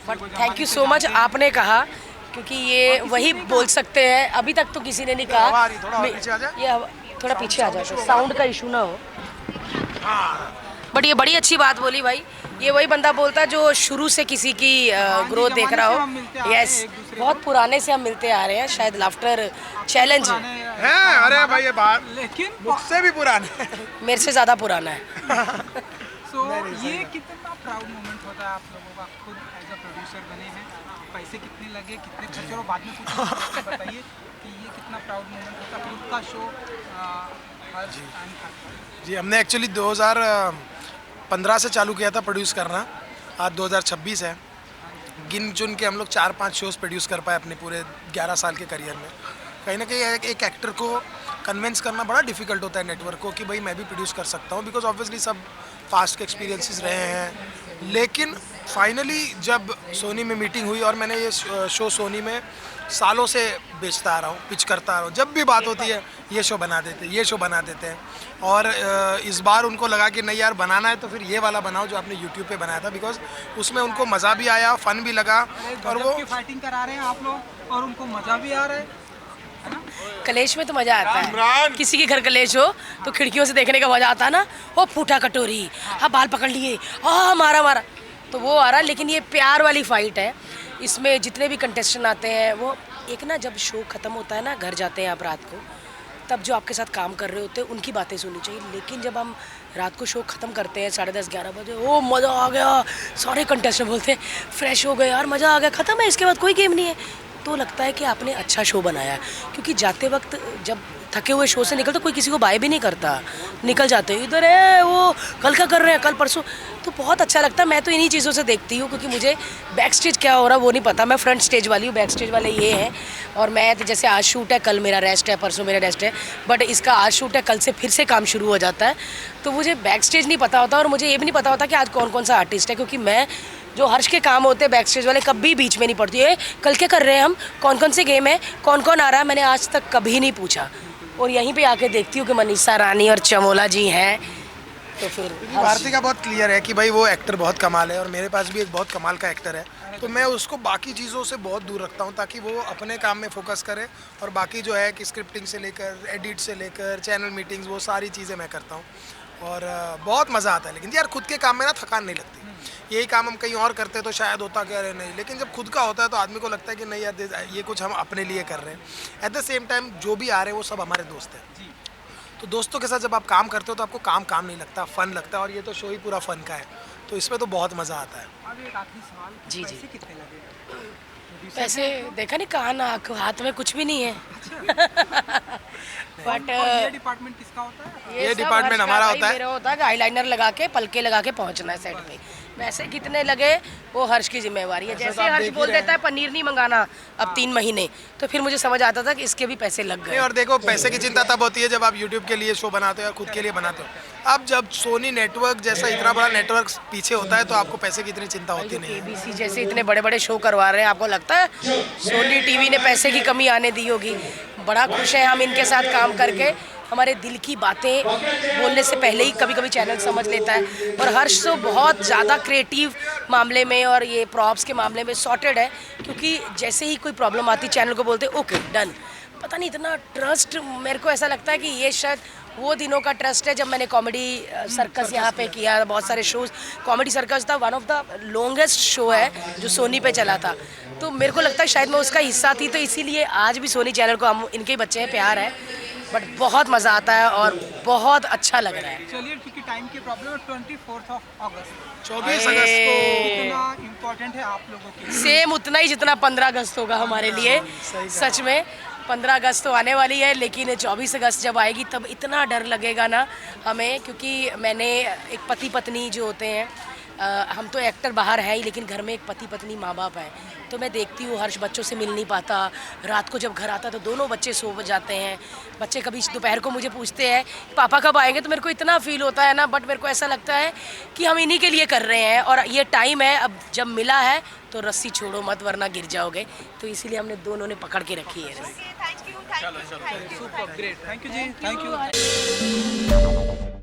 But thank you so much, आपने कहा, क्योंकि ये वही बोल सकते हैं, अभी तक तो किसी ने नहीं कहा। ये थोड़ा पीछे आ जाए, साउंड का इशू ना हो। बट ये बड़ी अच्छी बात बोली भाई, ये वही बंदा बोलता है जो शुरू से किसी की ग्रोथ देख रहा हो। यस, बहुत पुराने से हम मिलते आ रहे हैं, शायद लाफ्टर चैलेंज है। अरे भाई ये बात लेकिन मुझसे भी पुराने मेरे से ज़्यादा पुराना है। सो ये कितना प्राउड मोमेंट होता है आप लोगों का, खुद एज अ प्रोड्यूसर बने हैं, पैसे कितने लगे, कितने खर्चे, और बाद में कुछ बताइए कि ये कितना प्राउड मोमेंट होता है खुद का शो हर टाइम का। जी, हमने एक्चुअली 2015 से चालू किया था प्रोड्यूस करना, आज 2026 है। गिन चुन के हम लोग 4-5 शोज़ प्रोड्यूस कर पाए अपने पूरे 11 साल के करियर में। कहीं ना कहीं एक एक्टर को कन्विंस करना बड़ा डिफिकल्ट होता है नेटवर्क को कि भाई मैं भी प्रोड्यूस कर सकता हूँ, बिकॉज ऑब्वियसली सब पास्ट के एक्सपीरियंसेस रहे हैं। लेकिन फाइनली जब सोनी में मीटिंग हुई, और मैंने ये शो सोनी में सालों से बेचता आ रहा हूँ, पिच करता आ रहा हूँ, जब भी बात होती है ये शो बना देते हैं, ये शो बना देते हैं। और इस बार उनको लगा कि नहीं यार बनाना है तो फिर ये वाला बनाओ जो आपने यूट्यूब पे बनाया था, बिकॉज उसमें उनको मज़ा भी आया, फ़न भी लगा, और वो फाइटिंग करा रहे हैं आप लोग और उनको मज़ा भी आ रहा है। कलेश में तो मज़ा आता है, किसी के घर कलेश हो तो खिड़कियों से देखने का मज़ा आता है ना, वो फूटा कटोरी, हाँ बाल पकड़ लिए, हाँ मारा मारा, तो वो आ रहा। लेकिन ये प्यार वाली फाइट है, इसमें जितने भी कंटेस्टेंट आते हैं वो एक ना, जब शो ख़त्म होता है ना, घर जाते हैं आप रात को, तब जो आपके साथ काम कर रहे होते हैं उनकी बातें सुननी चाहिए। लेकिन जब हम रात को शो ख़त्म करते हैं 10:30-11 बजे, ओ मज़ा आ गया, सारे कंटेस्टेंट बोलते हैं फ्रेश हो गए यार, मज़ा आ गया, ख़त्म है, इसके बाद कोई गेम नहीं है, तो लगता है कि आपने अच्छा शो बनाया। क्योंकि जाते वक्त जब थके हुए शो से निकलते कोई किसी को बाय भी नहीं करता, निकल जाते हैं इधर है वो कल का कर रहे हैं, कल परसों, तो बहुत अच्छा लगता है। मैं तो इन्हीं चीज़ों से देखती हूँ, क्योंकि मुझे बैक स्टेज क्या हो रहा है वो नहीं पता, मैं फ्रंट स्टेज वाली हूँ, बैक स्टेज वाले ये हैं। और मैं तो जैसे आज शूट है, कल मेरा रेस्ट है, परसों मेरा रेस्ट है, बट इसका आज शूट है, कल से फिर से काम शुरू हो जाता है, तो मुझे बैक स्टेज नहीं पता होता, और मुझे ये भी नहीं पता होता कि आज कौन कौन सा आर्टिस्ट है, क्योंकि मैं जो हर्ष के काम होते हैं बैक स्टेज वाले कभी बीच में नहीं पड़ती है, कल क्या कर रहे हैं हम, कौन कौन से गेम है, कौन कौन आ रहा है, मैंने आज तक कभी नहीं पूछा। और यहीं पे आके देखती हूँ कि मनीषा रानी और चमोला जी हैं, तो फिर भारती का बहुत क्लियर है कि भाई वो एक्टर बहुत कमाल है, और मेरे पास भी एक बहुत कमाल का एक्टर है, तो मैं उसको बाकी चीज़ों से बहुत दूर रखता हूँ ताकि वो अपने काम में फोकस करे, और बाकी जो है कि स्क्रिप्टिंग से लेकर एडिट से लेकर चैनल मीटिंग्स, वो सारी चीज़ें मैं करता हूँ, और बहुत मज़ा आता है। लेकिन यार खुद के काम में ना थकान नहीं लगती, यही काम हम कहीं और करते तो शायद होता क्या रहे नहीं, लेकिन जब खुद का होता है तो आदमी को लगता है कि नहीं यार ये कुछ हम अपने लिए कर रहे हैं। एट द सेम टाइम जो भी आ रहे हैं वो सब हमारे दोस्त हैं, तो दोस्तों के साथ जब आप काम करते हो तो आपको काम नहीं लगता, फ़न लगता है, और ये तो शो ही पूरा फ़न का है, तो इसमें तो बहुत मज़ा आता है। अब एक आखिरी सवाल, जी पैसे कितने लगे? पैसे देखा नहीं, कहा ना हाथ में कुछ भी नहीं है। बट ये डिपार्टमेंट किसका होता है? ये डिपार्टमेंट हमारा होता है। मेरा होता है कि आईलाइनर लगा के पलके लगा के पहुंचना है सेट पे। वैसे कितने लगे वो हर्ष की जिम्मेवारी है। जैसे हर्ष बोल देता है पनीर नहीं मंगाना अब 3 महीने, तो फिर मुझे समझ आता था कि इसके भी पैसे लग गए। और देखो पैसे की चिंता तब होती है जब आप यूट्यूब के लिए शो बनाते हो या खुद के लिए बनाते हो। अब जब सोनी नेटवर्क जैसा इतना बड़ा नेटवर्क पीछे होता है तो आपको पैसे की इतनी चिंता होती नहीं है। केबीसी जैसे इतने बड़े बड़े शो करवा रहे हैं, आपको लगता है सोनी टीवी ने पैसे की कमी आने दी होगी? बड़ा खुश है हम इनके साथ काम करके। हमारे दिल की बातें बोलने से पहले ही कभी कभी चैनल समझ लेता है। और हर्ष तो बहुत ज़्यादा क्रिएटिव मामले में और ये प्रॉप्स के मामले में सॉर्टेड है, क्योंकि जैसे ही कोई प्रॉब्लम आती चैनल को बोलते ओके डन। पता नहीं इतना ट्रस्ट, मेरे को ऐसा लगता है कि ये शायद वो दिनों का ट्रस्ट है जब मैंने कॉमेडी सर्कस यहाँ पे किया, बहुत सारे शोज़। कॉमेडी सर्कस था one of the longest show है जो सोनी पे चला था, तो मेरे को लगता है शायद मैं उसका हिस्सा थी, तो इसीलिए आज भी सोनी चैनल को हम इनके बच्चे हैं, प्यार है, बट बहुत मज़ा आता है और बहुत अच्छा लग रहा है। चलिए क्योंकि टाइम की प्रॉब्लम है, 24 अगस्त 24 अगस्त को कितना इम्पोर्टेंट है आप लोगों के लिए? सेम उतना ही जितना 15 अगस्त होगा हमारे लिए। सच में 15 अगस्त तो आने वाली है, लेकिन 24 अगस्त जब आएगी तब इतना डर लगेगा ना हमें, क्योंकि मैंने एक पति पत्नी जो होते हैं, हम तो एक्टर बाहर है ही, लेकिन घर में एक पति पत्नी माँ बाप है, तो मैं देखती हूँ हर्ष बच्चों से मिल नहीं पाता। रात को जब घर आता तो दोनों बच्चे सो जाते हैं। बच्चे कभी दोपहर को मुझे पूछते हैं पापा कब आएंगे, तो मेरे को इतना फील होता है ना, बट मेरे को ऐसा लगता है कि हम इन्हीं के लिए कर रहे हैं और ये टाइम है अब जब मिला है तो रस्सी छोड़ो मत वरना गिर जाओगे, तो इसीलिए हमने दोनों ने पकड़ के रखी है। सुपर ग्रेट, थैंक यू जी, थैंक यू।